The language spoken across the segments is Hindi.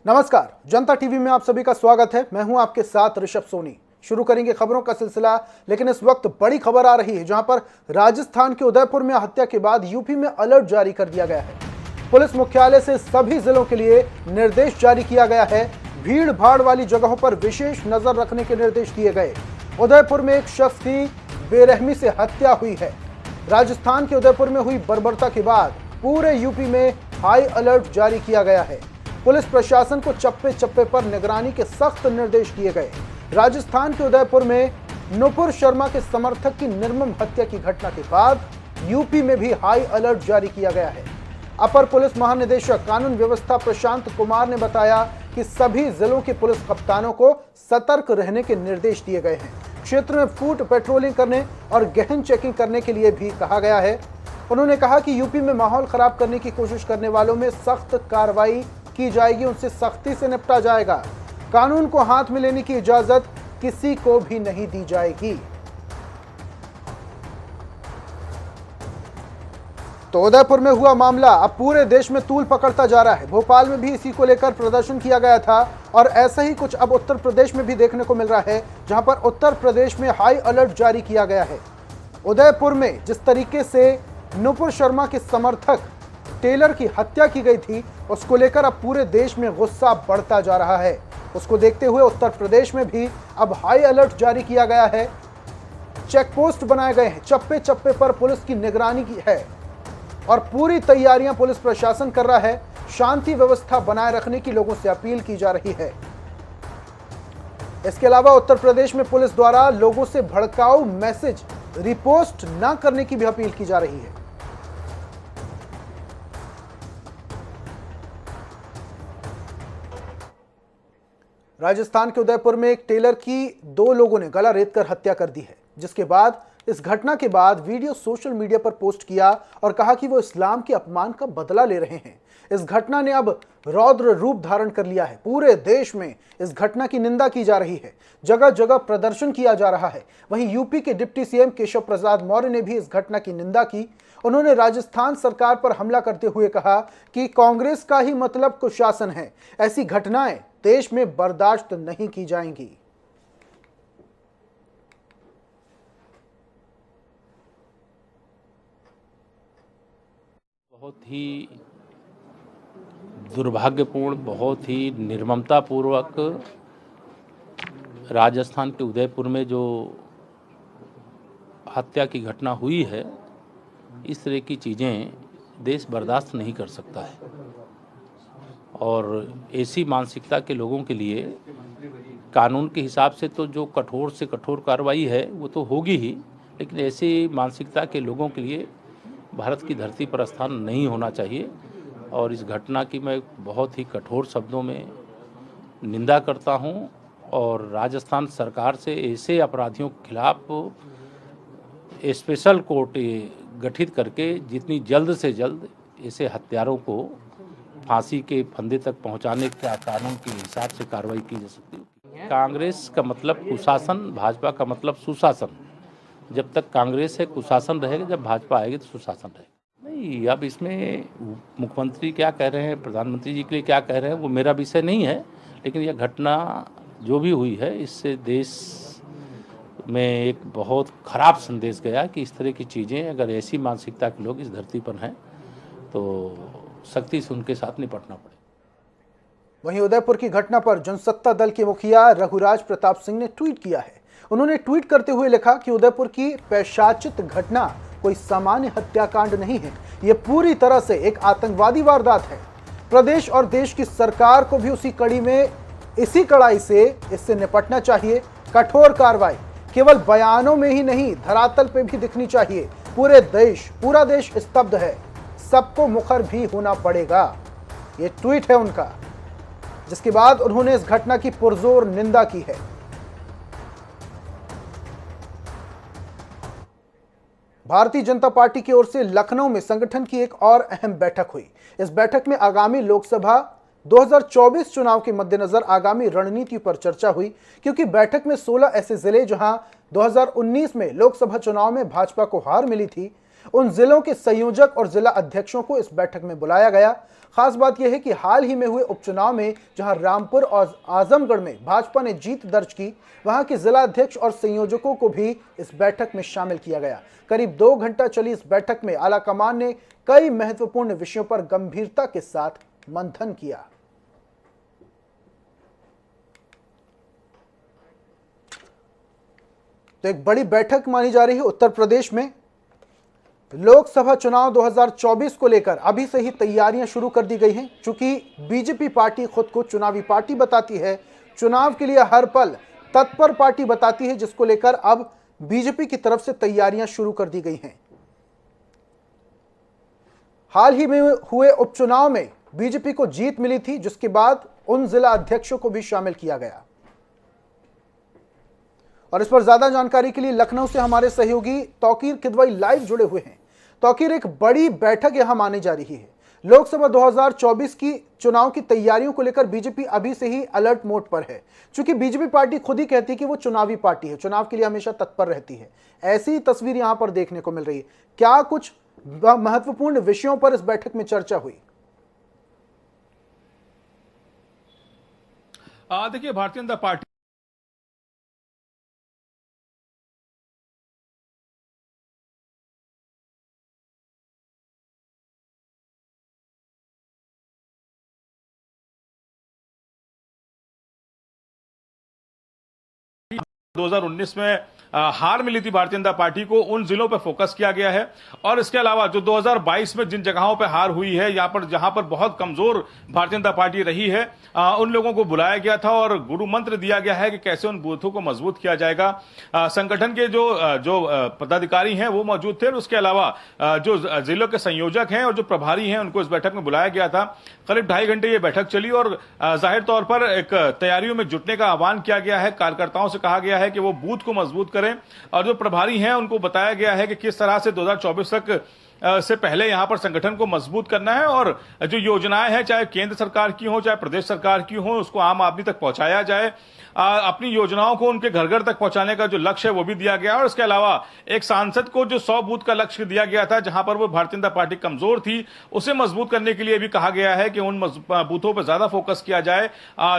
नमस्कार, जनता टीवी में आप सभी का स्वागत है। मैं हूं आपके साथ ऋषभ सोनी। शुरू करेंगे खबरों का सिलसिला, लेकिन इस वक्त बड़ी खबर आ रही है जहां पर राजस्थान के उदयपुर में हत्या के बाद यूपी में अलर्ट जारी कर दिया गया है। पुलिस मुख्यालय से सभी जिलों के लिए निर्देश जारी किया गया है। भीड़ भाड़ वाली जगहों पर विशेष नजर रखने के निर्देश दिए गए। उदयपुर में एक शख्स की बेरहमी से हत्या हुई है। राजस्थान के उदयपुर में हुई बर्बरता के बाद पूरे यूपी में हाई अलर्ट जारी किया गया है। पुलिस प्रशासन को चप्पे चप्पे पर निगरानी के सख्त निर्देश दिए गए। राजस्थान के उदयपुर में नुपुर शर्मा के समर्थक की निर्मम हत्या की घटना के बाद यूपी में भी हाई अलर्ट जारी किया गया है। अपर पुलिस महानिदेशक कानून व्यवस्था प्रशांत कुमार ने बताया कि सभी जिलों के पुलिस कप्तानों को सतर्क रहने के निर्देश दिए गए हैं। क्षेत्र में फुट पेट्रोलिंग करने और गहन चेकिंग करने के लिए भी कहा गया है। उन्होंने कहा कि यूपी में माहौल खराब करने की कोशिश करने वालों में सख्त कार्रवाई की जाएगी, उनसे सख्ती से निपटा जाएगा। कानून को हाथ में लेने की इजाजत किसी को भी नहीं दी जाएगी। तो उदयपुर में हुआ मामला अब पूरे देश में तूल पकड़ता जा रहा है। भोपाल में भी इसी को लेकर प्रदर्शन किया गया था और ऐसा ही कुछ अब उत्तर प्रदेश में भी देखने को मिल रहा है, जहां पर उत्तर प्रदेश में हाई अलर्ट जारी किया गया है। उदयपुर में जिस तरीके से नुपुर शर्मा के समर्थक टेलर की हत्या की गई थी, उसको लेकर अब पूरे देश में गुस्सा बढ़ता जा रहा है। उसको देखते हुए उत्तर प्रदेश में भी अब हाई अलर्ट जारी किया गया है। चेक पोस्ट बनाए गए हैं, चप्पे चप्पे पर पुलिस की निगरानी की है और पूरी तैयारियां पुलिस प्रशासन कर रहा है। शांति व्यवस्था बनाए रखने की लोगों से अपील की जा रही है। इसके अलावा उत्तर प्रदेश में पुलिस द्वारा लोगों से भड़काऊ मैसेज रिपोस्ट न करने की भी अपील की जा रही है। राजस्थान के उदयपुर में एक टेलर की दो लोगों ने गला रेतकर हत्या कर दी है, जिसके बाद इस घटना के बाद वीडियो सोशल मीडिया पर पोस्ट किया और कहा कि वो इस्लाम के अपमान का बदला ले रहे हैं। इस घटना ने अब रौद्र रूप धारण कर लिया है। पूरे देश में इस घटना की निंदा की जा रही है, जगह जगह प्रदर्शन किया जा रहा है। वहीं यूपी के डिप्टी सीएम केशव प्रसाद मौर्य ने भी इस घटना की निंदा की। उन्होंने राजस्थान सरकार पर हमला करते हुए कहा कि कांग्रेस का ही मतलब कुशासन है, ऐसी घटनाएं देश में बर्दाश्त नहीं की जाएंगी। बहुत ही दुर्भाग्यपूर्ण, बहुत ही निर्ममतापूर्वक राजस्थान के उदयपुर में जो हत्या की घटना हुई है, इस तरह की चीज़ें देश बर्दाश्त नहीं कर सकता है। और ऐसी मानसिकता के लोगों के लिए कानून के हिसाब से तो जो कठोर से कठोर कार्रवाई है वो तो होगी ही, लेकिन ऐसी मानसिकता के लोगों के लिए भारत की धरती पर स्थान नहीं होना चाहिए। और इस घटना की मैं बहुत ही कठोर शब्दों में निंदा करता हूं और राजस्थान सरकार से ऐसे अपराधियों के खिलाफ स्पेशल कोर्ट गठित करके जितनी जल्द से जल्द ऐसे हत्यारों को फांसी के फंदे तक पहुंचाने का कानून के हिसाब से कार्रवाई की जा सकती है। कांग्रेस का मतलब कुशासन, भाजपा का मतलब सुशासन। जब तक कांग्रेस है कुशासन रहेगा, जब भाजपा आएगी तो सुशासन रहेगा। नहीं, अब इसमें मुख्यमंत्री क्या कह रहे हैं, प्रधानमंत्री जी के लिए क्या कह रहे हैं, वो मेरा विषय नहीं है। लेकिन यह घटना जो भी हुई है, इससे देश में एक बहुत खराब संदेश गया कि इस तरह की चीज़ें, अगर ऐसी मानसिकता के लोग इस धरती पर हैं तो सख्ती से उनके साथ निपटना पड़े। वहीं उदयपुर की घटना पर जनसत्ता दल के मुखिया रघुराज प्रताप सिंह ने ट्वीट किया है। उन्होंने ट्वीट करते हुए लिखा कि उदयपुर की पैशाचित घटना कोई सामान्य हत्याकांड नहीं है, यह पूरी तरह से एक आतंकवादी वारदात है। प्रदेश और देश की सरकार को भी इसी कड़ाई से इससे निपटना चाहिए। कठोर कार्रवाई केवल बयानों में ही नहीं, धरातल पे भी दिखनी चाहिए। पूरा देश स्तब्ध है, सबको मुखर भी होना पड़ेगा। ये ट्वीट है उनका, जिसके बाद उन्होंने इस घटना की पुरजोर निंदा की है। भारतीय जनता पार्टी की ओर से लखनऊ में संगठन की एक और अहम बैठक हुई। इस बैठक में आगामी लोकसभा 2024 चुनाव के मद्देनजर आगामी रणनीति पर चर्चा हुई, क्योंकि बैठक में 16 ऐसे जिले जहां 2019 में लोकसभा चुनाव में भाजपा को हार मिली थी, उन जिलों के संयोजक और जिला अध्यक्षों को इस बैठक में बुलाया गया। खास बात यह है कि हाल ही में हुए उपचुनाव में जहां रामपुर और आजमगढ़ में भाजपा ने जीत दर्ज की, वहां के जिला अध्यक्ष और संयोजकों को भी इस बैठक में शामिल किया गया। करीब 2 घंटा चली इस बैठक में आलाकमान ने कई महत्वपूर्ण विषयों पर गंभीरता के साथ मंथन किया। तो एक बड़ी बैठक मानी जा रही है उत्तर प्रदेश में। लोकसभा चुनाव 2024 को लेकर अभी से ही तैयारियां शुरू कर दी गई हैं। चूंकि बीजेपी पार्टी खुद को चुनावी पार्टी बताती है, चुनाव के लिए हर पल तत्पर पार्टी बताती है, जिसको लेकर अब बीजेपी की तरफ से तैयारियां शुरू कर दी गई हैं। हाल ही में हुए उपचुनाव में बीजेपी को जीत मिली थी, जिसके बाद उन जिला अध्यक्षों को भी शामिल किया गया। और इस पर ज्यादा जानकारी के लिए लखनऊ से हमारे सहयोगी तौकीर किदवई लाइव जुड़े हुए हैं। तौकीर, एक बड़ी बैठक यहां मानी जा रही है। लोकसभा 2024 की चुनाव की तैयारियों को लेकर बीजेपी अभी से ही अलर्ट मोड पर है। चूंकि बीजेपी पार्टी खुद ही कहती है कि वो चुनावी पार्टी है, चुनाव के लिए हमेशा तत्पर रहती है। ऐसी ही तस्वीर यहां पर देखने को मिल रही है। क्या कुछ महत्वपूर्ण विषयों पर इस बैठक में चर्चा हुई? देखिए, भारतीय जनता पार्टी दो 2019 में हार मिली थी भारतीय जनता पार्टी को, उन जिलों पर फोकस किया गया है। और इसके अलावा जो 2022 में जिन जगहों पर हार हुई है, जहां पर बहुत कमजोर भारतीय जनता पार्टी रही है, उन लोगों को बुलाया गया था और गुरु मंत्र दिया गया है कि कैसे उन बूथों को मजबूत किया जाएगा। संगठन के जो पदाधिकारी हैं वो मौजूद थे, और उसके अलावा जो जिलों के संयोजक हैं और जो प्रभारी हैं उनको इस बैठक में बुलाया गया था। करीब 2.5 घंटे ये बैठक चली और जाहिर तौर पर एक तैयारियों में जुटने का आह्वान किया गया है। कार्यकर्ताओं से कहा गया है कि वो बूथ को मजबूत करें, और जो प्रभारी हैं उनको बताया गया है कि किस तरह से 2024 तक से पहले यहां पर संगठन को मजबूत करना है, और जो योजनाएं हैं चाहे केंद्र सरकार की हो चाहे प्रदेश सरकार की हो, उसको आम आदमी तक पहुंचाया जाए। अपनी योजनाओं को उनके घर घर तक पहुंचाने का जो लक्ष्य है वो भी दिया गया। और इसके अलावा एक सांसद को जो 100 बूथ का लक्ष्य दिया गया था, जहां पर वो भारतीय जनता पार्टी कमजोर थी, उसे मजबूत करने के लिए भी कहा गया है कि उन बूथों पर ज्यादा फोकस किया जाए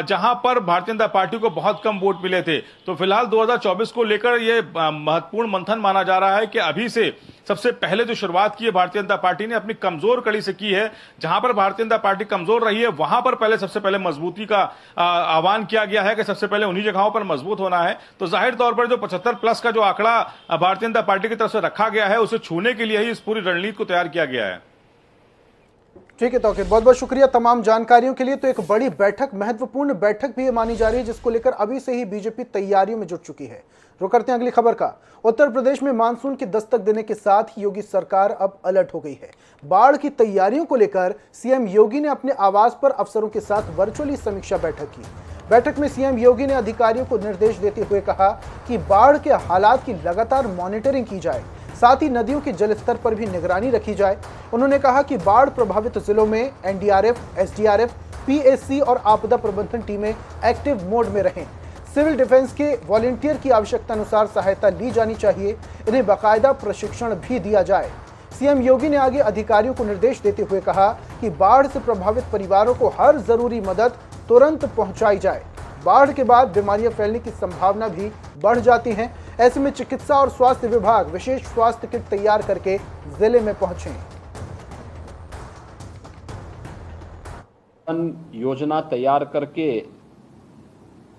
जहां पर भारतीय जनता पार्टी को बहुत कम वोट मिले थे। तो फिलहाल 2024 को लेकर यह महत्वपूर्ण मंथन माना जा रहा है कि अभी से सबसे पहले जो शुरुआत की है भारतीय जनता पार्टी ने अपनी कमजोर कड़ी से की है। जहां पर भारतीय जनता पार्टी कमजोर रही है वहां पर सबसे पहले मजबूती का आह्वान किया गया है कि सबसे पहले उन्हीं जगहों पर मजबूत होना है। तो जाहिर तौर पर जो 75+ का जो आंकड़ा भारतीय जनता पार्टी की तरफ से रखा गया है, उसे छूने के लिए ही इस पूरी रणनीति को तैयार किया गया है। ठीक है तौकीर, बहुत बहुत शुक्रिया तमाम जानकारियों के लिए। तो एक बड़ी बैठक, महत्वपूर्ण बैठक भी मानी जा रही है, जिसको लेकर अभी से ही बीजेपी तैयारियों में जुट चुकी है। रुक करते हैं अगली खबर का। उत्तर प्रदेश में मानसून की दस्तक देने के साथ ही योगी सरकार अब अलर्ट हो गई है। बाढ़ की तैयारियों को लेकर सीएम योगी ने अपने आवास पर अफसरों के साथ वर्चुअली समीक्षा बैठक की। बैठक में सीएम योगी ने अधिकारियों को निर्देश देते हुए कहा कि बाढ़ के हालात की लगातार मॉनिटरिंग की जाए, साथ ही नदियों के जलस्तर पर भी निगरानी रखी जाए। उन्होंने कहा कि बाढ़ प्रभावित जिलों में एनडीआरएफ, एसडीआरएफ, पीएसी और आपदा प्रबंधन टीमें एक्टिव मोड में रहें। सिविल डिफेंस के वॉलंटियर की आवश्यकता अनुसार सहायता ली जानी चाहिए। इन्हें बाकायदा प्रशिक्षण भी दिया जाए। सीएम योगी ने आगे अधिकारियों को निर्देश देते हुए कहा कि बाढ़ से प्रभावित परिवारों को हर जरूरी मदद तुरंत पहुंचाई जाए। बाढ़ के बाद बीमारियां फैलने की संभावना भी बढ़ जाती हैं। ऐसे में चिकित्सा और स्वास्थ्य विभाग विशेष स्वास्थ्य किट तैयार करके जिले में पहुंचे। योजना तैयार करके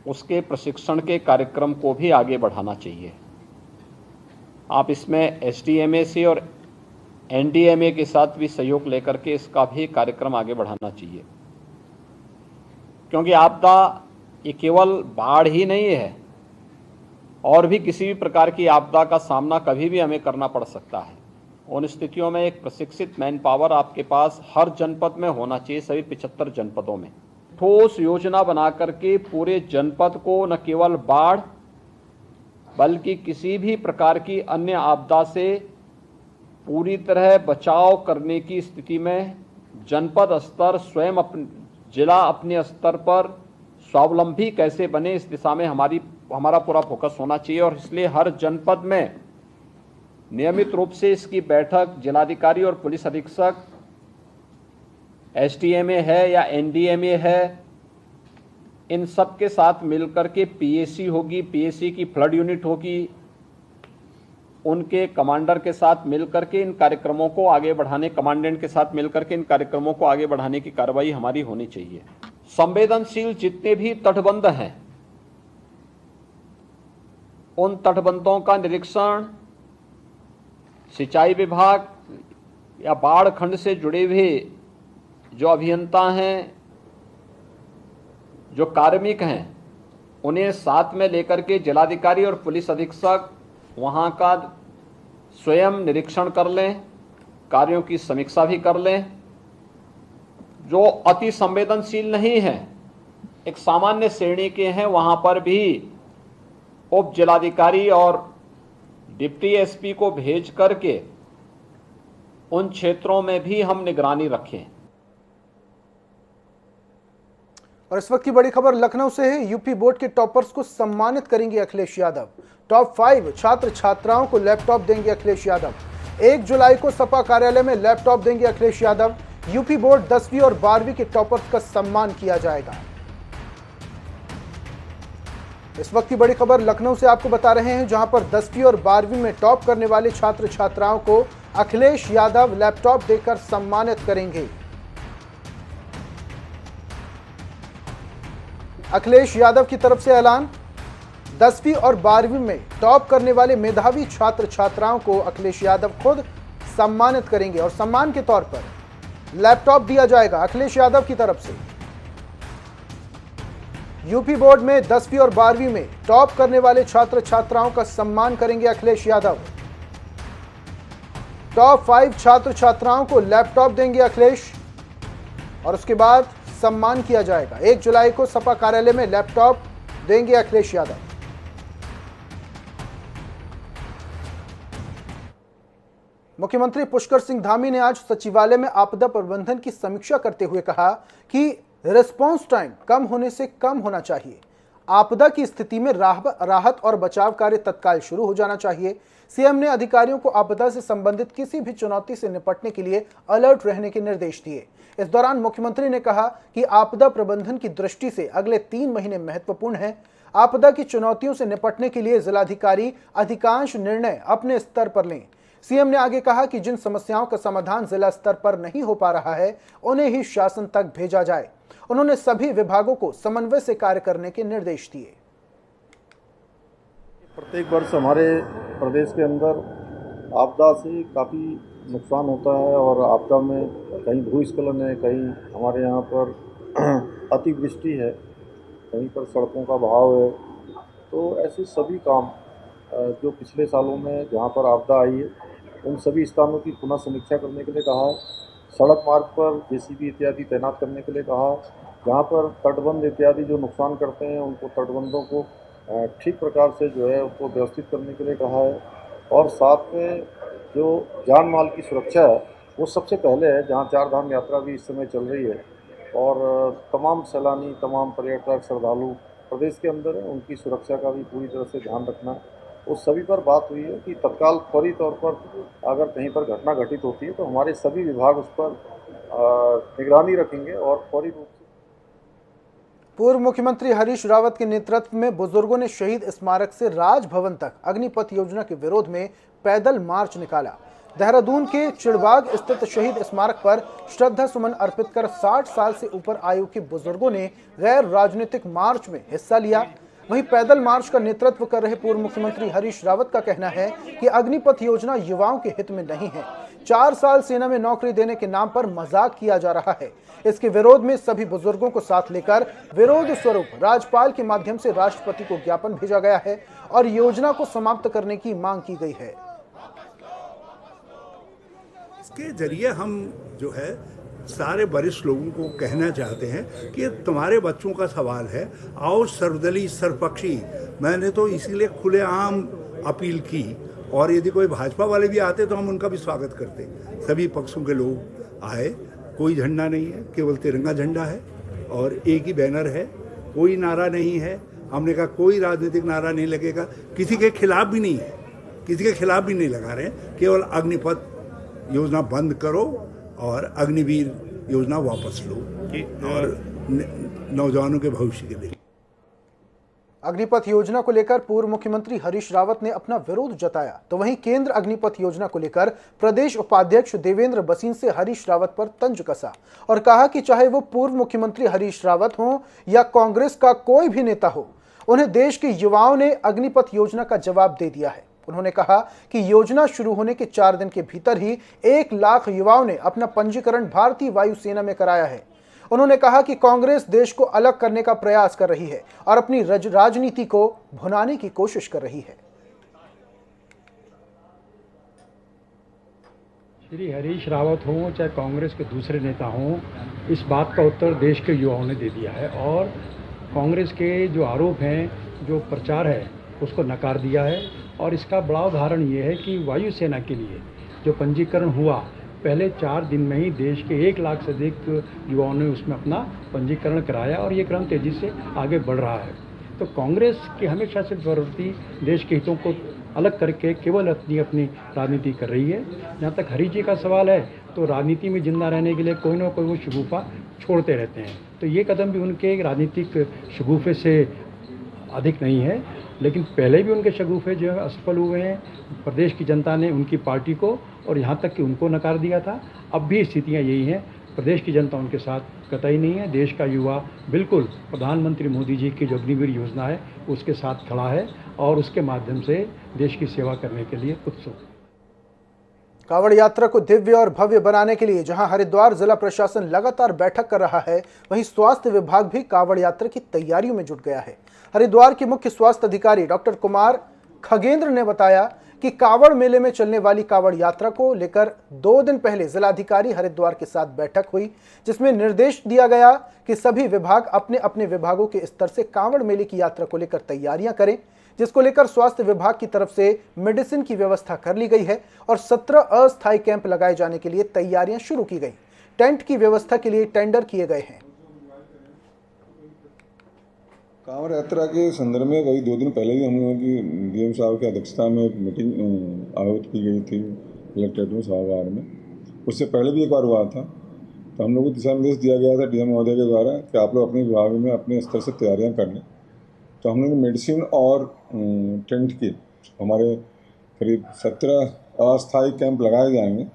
उसके प्रशिक्षण के कार्यक्रम को भी आगे बढ़ाना चाहिए। आप इसमें एसडीएमए से और एनडीएमए के साथ भी सहयोग लेकर के इसका भी कार्यक्रम आगे बढ़ाना चाहिए, क्योंकि आपदा ये केवल बाढ़ ही नहीं है, और भी किसी भी प्रकार की आपदा का सामना कभी भी हमें करना पड़ सकता है। उन स्थितियों में एक प्रशिक्षित मैन पावर आपके पास हर जनपद में होना चाहिए, सभी 75 जनपदों में। ठोस योजना बना करके पूरे जनपद को न केवल बाढ़ बल्कि किसी भी प्रकार की अन्य आपदा से पूरी तरह बचाव करने की स्थिति में जनपद स्तर स्वयं जिला अपने स्तर पर स्वावलंबी कैसे बने, इस दिशा में हमारा पूरा फोकस होना चाहिए। और इसलिए हर जनपद में नियमित रूप से इसकी बैठक जिलाधिकारी और पुलिस अधीक्षक एसडीएमए है या एनडीएमए है, इन सब के साथ मिलकर के पीएसी होगी, पीएसी की फ्लड यूनिट होगी, उनके कमांडर के साथ मिलकर के इन कार्यक्रमों को आगे बढ़ाने, कमांडेंट के साथ मिलकर के इन कार्यक्रमों को आगे बढ़ाने की कार्रवाई हमारी होनी चाहिए। संवेदनशील जितने भी तटबंध हैं, उन तटबंधों का निरीक्षण सिंचाई विभाग या बाढ़ खंड से जुड़े हुए जो अभियंता हैं, जो कार्मिक हैं, उन्हें साथ में लेकर के जिलाधिकारी और पुलिस अधीक्षक वहां का स्वयं निरीक्षण कर लें, कार्यों की समीक्षा भी कर लें। जो अति संवेदनशील नहीं है, एक सामान्य श्रेणी के हैं, वहां पर भी उप जिलाधिकारी और डिप्टी एसपी को भेज करके उन क्षेत्रों में भी हम निगरानी रखें। और इस वक्त की बड़ी खबर लखनऊ से है। यूपी बोर्ड के टॉपर्स को सम्मानित करेंगे अखिलेश यादव। टॉप 5 छात्र छात्राओं को लैपटॉप देंगे अखिलेश यादव। 1 जुलाई को सपा कार्यालय में लैपटॉप देंगे अखिलेश यादव। यूपी बोर्ड 10वीं और 12वीं के टॉपर्स का सम्मान किया जाएगा। इस वक्त की बड़ी खबर लखनऊ से आपको बता रहे हैं, जहां पर 10वीं और 12वीं में टॉप करने वाले छात्र छात्राओं को अखिलेश यादव लैपटॉप देकर सम्मानित करेंगे। अखिलेश यादव की तरफ से ऐलान, 10वीं और 12वीं में टॉप करने वाले मेधावी छात्र छात्राओं को अखिलेश यादव खुद सम्मानित करेंगे और सम्मान के तौर पर लैपटॉप दिया जाएगा अखिलेश यादव की तरफ से। यूपी बोर्ड में 10वीं और 12वीं में टॉप करने वाले छात्र छात्राओं का सम्मान करेंगे अखिलेश यादव। टॉप 5 छात्र छात्राओं को लैपटॉप देंगे अखिलेश और उसके बाद सम्मान किया जाएगा। 1 जुलाई को सपा कार्यालय में लैपटॉप देंगे अखिलेश यादव। मुख्यमंत्री पुष्कर सिंह धामी ने आज सचिवालय में आपदा प्रबंधन की समीक्षा करते हुए कहा कि रिस्पांस टाइम कम होने से कम होना चाहिए। आपदा की स्थिति में राहत और बचाव कार्य तत्काल शुरू हो जाना चाहिए। सीएम ने अधिकारियों को आपदा से संबंधित किसी भी चुनौती से निपटने के लिए अलर्ट रहने के निर्देश दिए। इस दौरान मुख्यमंत्री ने कहा कि आपदा प्रबंधन की दृष्टि से अगले 3 महीने महत्वपूर्ण हैं। आपदा की चुनौतियों से निपटने के लिए जिलाधिकारी अधिकांश निर्णय अपने स्तर पर लें। सीएम ने आगे कहा कि जिन समस्याओं का समाधान जिला स्तर पर नहीं हो पा रहा है, उन्हें ही शासन तक भेजा जाए। उन्होंने सभी विभागों को समन्वय से कार्य करने के निर्देश दिए। प्रत्येक वर्ष हमारे प्रदेश के अंदर आपदा से काफ़ी नुकसान होता है और आपदा में कहीं भूस्खलन है, कहीं हमारे यहाँ पर अतिवृष्टि है, कहीं पर सड़कों का बहाव है। तो ऐसे सभी काम जो पिछले सालों में जहाँ पर आपदा आई है, उन सभी स्थानों की पुनः समीक्षा करने के लिए कहा है। सड़क मार्ग पर जेसीबी इत्यादि तैनात करने के लिए कहा है। जहाँ पर तटबंध इत्यादि जो नुकसान करते हैं, उनको तटबंधों को ठीक प्रकार से जो है उसको व्यवस्थित करने के लिए कहा है। और साथ में जो जान माल की सुरक्षा है वो सबसे पहले है, जहाँ 4 धाम यात्रा भी इस समय चल रही है और तमाम सैलानी, तमाम पर्यटक, श्रद्धालु प्रदेश के अंदर है, उनकी सुरक्षा का भी पूरी तरह से ध्यान रखना। उस सभी पर बात हुई है कि तत्काल फौरी तौर पर अगर कहीं पर घटना घटित होती है तो हमारे सभी विभाग उस पर निगरानी रखेंगे और फौरी रूप से। पूर्व मुख्यमंत्री हरीश रावत के नेतृत्व में बुजुर्गों ने शहीद स्मारक से राजभवन तक अग्निपथ योजना के विरोध में पैदल मार्च निकाला। देहरादून के चिड़बाग स्थित शहीद स्मारक पर श्रद्धा सुमन अर्पित कर 60 साल से ऊपर आयु के बुजुर्गों ने गैर राजनीतिक मार्च में हिस्सा लिया। वहीं पैदल मार्च का नेतृत्व कर रहे पूर्व मुख्यमंत्री हरीश रावत का कहना है कि अग्निपथ योजना युवाओं के हित में नहीं है। 4 साल सेना में नौकरी देने के नाम पर मजाक किया जा रहा है। इसके विरोध में सभी बुजुर्गों को साथ लेकर विरोध स्वरूप राज्यपाल के माध्यम से राष्ट्रपति को ज्ञापन भेजा गया है और योजना को समाप्त करने की मांग की गई है। इसके जरिए हम जो है सारे वरिष्ठ लोगों को कहना चाहते हैं कि तुम्हारे बच्चों का सवाल है, आओ सर्वदलीय सर्वपक्षी। मैंने तो इसीलिए खुलेआम अपील की और यदि कोई भाजपा वाले भी आते तो हम उनका भी स्वागत करते। सभी पक्षों के लोग आए, कोई झंडा नहीं है, केवल तिरंगा झंडा है और एक ही बैनर है, कोई नारा नहीं है। हमने कहा कोई राजनीतिक नारा नहीं लगेगा, किसी के खिलाफ भी नहीं है, किसी के खिलाफ भी नहीं लगा रहे हैं। केवल अग्निपथ योजना बंद करो और अग्निवीर योजना वापस लो और नौजवानों के भविष्य के लिए। अग्निपथ योजना को लेकर पूर्व मुख्यमंत्री हरीश रावत ने अपना विरोध जताया, तो वहीं केंद्र अग्निपथ योजना को लेकर प्रदेश उपाध्यक्ष देवेंद्र बसीन से हरीश रावत पर तंज कसा और कहा कि चाहे वो पूर्व मुख्यमंत्री हरीश रावत हो या कांग्रेस का कोई भी नेता हो, उन्हें देश के युवाओं ने अग्निपथ योजना का जवाब दे दिया है। उन्होंने कहा कि योजना शुरू होने के 4 दिन के भीतर ही 1 लाख युवाओं ने अपना पंजीकरण भारतीय वायुसेना में कराया है। उन्होंने कहा कि कांग्रेस देश को अलग करने का प्रयास कर रही है और अपनी राजनीति को भुनाने की कोशिश कर रही है। श्री हरीश रावत हो चाहे कांग्रेस के दूसरे नेता हों, इस बात का उत्तर देश के युवाओं ने दे दिया है और कांग्रेस के जो आरोप हैं, जो प्रचार है, उसको नकार दिया है। और इसका बड़ा उदाहरण ये है कि वायुसेना के लिए जो पंजीकरण हुआ, पहले 4 दिन में ही देश के 1 लाख से अधिक युवाओं ने उसमें अपना पंजीकरण कराया और ये क्रम तेज़ी से आगे बढ़ रहा है। तो कांग्रेस की हमेशा से प्रवृत्ति देश के हितों को अलग करके केवल अपनी राजनीति कर रही है। जहाँ तक हरीश जी का सवाल है, तो राजनीति में जिंदा रहने के लिए कोई ना कोई वो शगुफा छोड़ते रहते हैं, तो ये कदम भी उनके राजनीतिक शगुफे से अधिक नहीं है। लेकिन पहले भी उनके शगुफे जो है असफल हुए हैं, प्रदेश की जनता ने उनकी पार्टी को और यहाँ तक कि उनको नकार दिया था। अब भी स्थितियाँ यही हैं, प्रदेश की जनता उनके साथ कतई नहीं है। देश का युवा बिल्कुल प्रधानमंत्री मोदी जी की जो अग्निवीर योजना है उसके साथ खड़ा है और उसके माध्यम से देश की सेवा करने के लिए उत्सुक। कांवड़ यात्रा को दिव्य और भव्य बनाने के लिए जहां हरिद्वार जिला प्रशासन लगातार बैठक कर रहा है, वहीं स्वास्थ्य विभाग भी कांवड़ यात्रा की तैयारियों में जुट गया है। हरिद्वार के मुख्य स्वास्थ्य अधिकारी डॉक्टर कुमार खगेंद्र ने बताया कि कांवड़ मेले में चलने वाली कांवड़ यात्रा को लेकर 2 दिन पहले जिलाधिकारी हरिद्वार के साथ बैठक हुई, जिसमें निर्देश दिया गया कि सभी विभाग अपने अपने विभागों के स्तर से कांवड़ मेले की यात्रा को लेकर तैयारियां करें, जिसको लेकर स्वास्थ्य विभाग की तरफ से मेडिसिन की व्यवस्था कर ली गई है और 17 अस्थायी कैंप लगाए जाने के लिए तैयारियां शुरू की गई। टेंट की व्यवस्था के लिए टेंडर किए गए हैं। कांवड़ यात्रा के संदर्भ में करीब 2 दिन पहले भी हम लोगों की डीएम साहब की अध्यक्षता में एक मीटिंग आयोजित की गई थी कलेक्ट्रेट में सभागार में। उससे पहले भी एक बार हुआ था, तो हम लोग को दिशा निर्देश दिया गया था डीएम महोदय के द्वारा कि आप लोग अपने विभाग में अपने स्तर से तैयारियां कर लें। तो हम लोग मेडिसिन और टेंट की हमारे करीब 17 अस्थायी कैंप लगाए जाएंगे।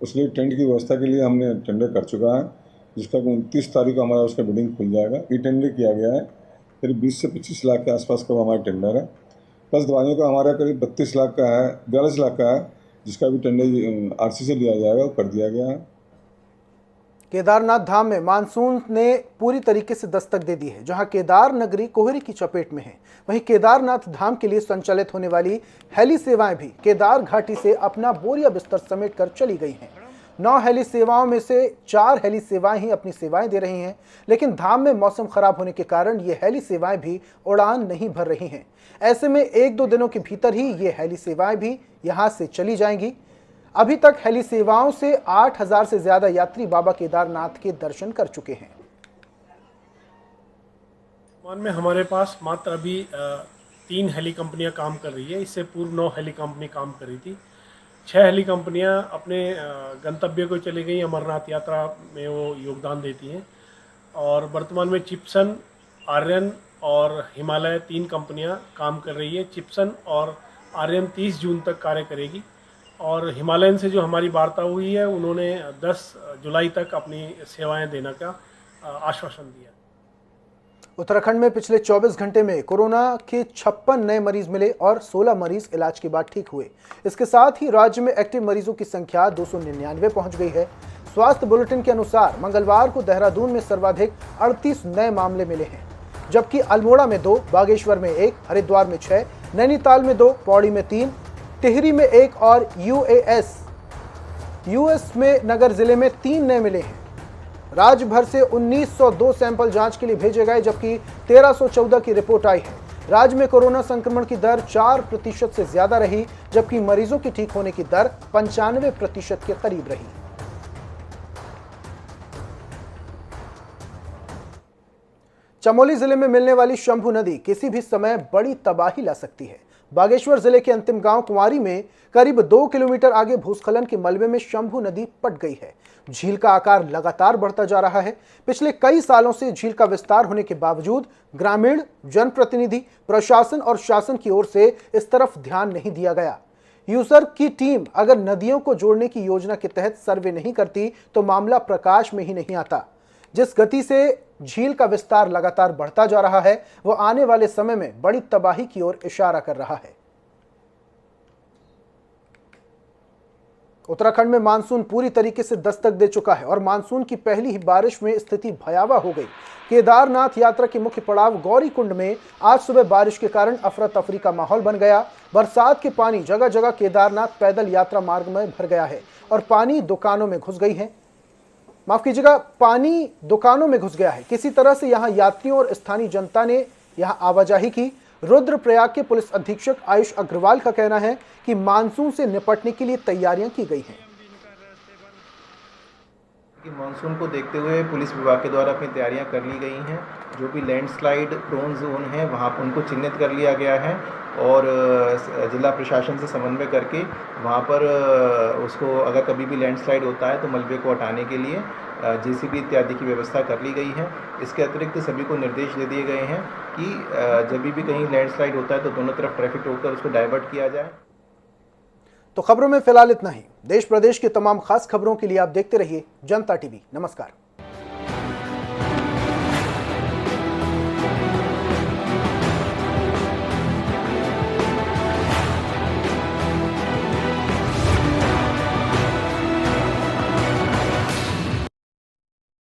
उसके लिए टेंट की व्यवस्था के लिए हमने टेंडर कर चुका है, जिसका 29 तारीख को हमारा उसका बिडिंग खुल जाएगा। ई टेंडर किया गया है, करीब 20 से 25 लाख के आसपास का हमारा टेंडर है। प्लस दवाइयों का हमारा करीब 32 लाख का है, 42 लाख का है, जिसका भी टेंडर आरसी से लिया जाएगा, वो कर दिया गया है। केदारनाथ धाम में मानसून ने पूरी तरीके से दस्तक दे दी है। जहां केदार नगरी कोहरे की चपेट में है, वहीं केदारनाथ धाम के लिए संचालित होने वाली हेली सेवाएं भी केदार घाटी से अपना बोरिया बिस्तर समेट कर चली गई हैं। 9 हेली सेवाओं में से 4 हेली सेवाएं ही अपनी सेवाएं दे रही हैं, लेकिन धाम में मौसम खराब होने के कारण ये हेली सेवाएं भी उड़ान नहीं भर रही हैं। ऐसे में 1-2 दिनों के भीतर ही ये हेली सेवाएं भी यहां से चली जाएंगी। अभी तक हेली सेवाओं से 8000 से ज्यादा यात्री बाबा केदारनाथ के दर्शन कर चुके हैं। वर्तमान में हमारे पास मात्र अभी 3 हेली कंपनियां काम कर रही है। इससे पूर्व 9 हेली कंपनी काम कर रही थी। 6 हेली कंपनियां अपने गंतव्य को चली गई, अमरनाथ यात्रा में वो योगदान देती हैं। और वर्तमान में चिप्सन, आर्यन और हिमालय 3 कंपनियां काम कर रही है। चिप्सन और आर्यन 30 जून तक कार्य करेगी और हिमालयन से जो हमारी वार्ता हुई है, उन्होंने 10 जुलाई तक अपनी सेवाएं देने का आश्वासन दिया। उत्तराखंड में पिछले 24 घंटे में कोरोना के 56 नए मरीज मिले और 16 मरीज इलाज के बाद ठीक हुए। इसके साथ ही राज्य में एक्टिव मरीजों की संख्या 299 पहुंच गई है। स्वास्थ्य बुलेटिन के अनुसार मंगलवार को देहरादून में सर्वाधिक 38 नए मामले मिले हैं, जबकि अल्मोड़ा में 2, बागेश्वर में 1, हरिद्वार में 6, नैनीताल में 2, पौड़ी में 3, टिहरी में 1 और यूएस में नगर जिले में 3 नए मिले हैं। राज्य भर से 1902 सैंपल जांच के लिए भेजे गए, जबकि 1314 की रिपोर्ट आई है। राज्य में कोरोना संक्रमण की दर 4% से ज्यादा रही, जबकि मरीजों की ठीक होने की दर 95% के करीब रही। चमोली जिले में मिलने वाली शंभू नदी किसी भी समय बड़ी तबाही ला सकती है। बागेश्वर जिले के अंतिम गांव कुंवारी में करीब 2 किलोमीटर आगे भूस्खलन के मलबे में शंभू नदी पट गई है। झील का आकार लगातार बढ़ता जा रहा है। पिछले कई सालों से झील का विस्तार होने के बावजूद ग्रामीण, जनप्रतिनिधि, प्रशासन और शासन की ओर से इस तरफ ध्यान नहीं दिया गया। यूसर की टीम अगर नदियों को जोड़ने की योजना के तहत सर्वे नहीं करती तो मामला प्रकाश में ही नहीं आता। जिस गति से झील का विस्तार लगातार बढ़ता जा रहा है वो आने वाले समय में बड़ी तबाही की ओर इशारा कर रहा है। उत्तराखंड में मानसून पूरी तरीके से दस्तक दे चुका है और मानसून की पहली ही बारिश में स्थिति भयावह हो गई। केदारनाथ यात्रा के मुख्य पड़ाव गौरीकुंड में आज सुबह बारिश के कारण अफरा तफरी का माहौल बन गया। बरसात के पानी जगह जगह केदारनाथ पैदल यात्रा मार्ग में भर गया है और पानी दुकानों में घुस गई है। माफ कीजिएगा, पानी दुकानों में घुस गया है। किसी तरह से यहां यात्रियों और स्थानीय जनता ने यहां आवाजाही की। रुद्रप्रयाग के पुलिस अधीक्षक आयुष अग्रवाल का कहना है कि मानसून से निपटने के लिए तैयारियां की गई हैं। मानसून को देखते हुए पुलिस विभाग के द्वारा अपनी तैयारियां कर ली गई हैं। जो भी लैंडस्लाइड प्रोन जोन है वहां उनको चिन्हित कर लिया गया है और जिला प्रशासन से समन्वय करके वहां पर उसको अगर कभी भी लैंडस्लाइड होता है तो मलबे को हटाने के लिए जेसीबी इत्यादि की व्यवस्था कर ली गई है। इसके अतिरिक्त सभी को निर्देश दे दिए गए हैं कि जब भी कहीं लैंडस्लाइड होता है तो दोनों तरफ ट्रैफिक रोककर उसको डाइवर्ट किया जाए। तो खबरों में फिलहाल इतना ही। देश प्रदेश की तमाम खास खबरों के लिए आप देखते रहिए जनता टीवी। नमस्कार।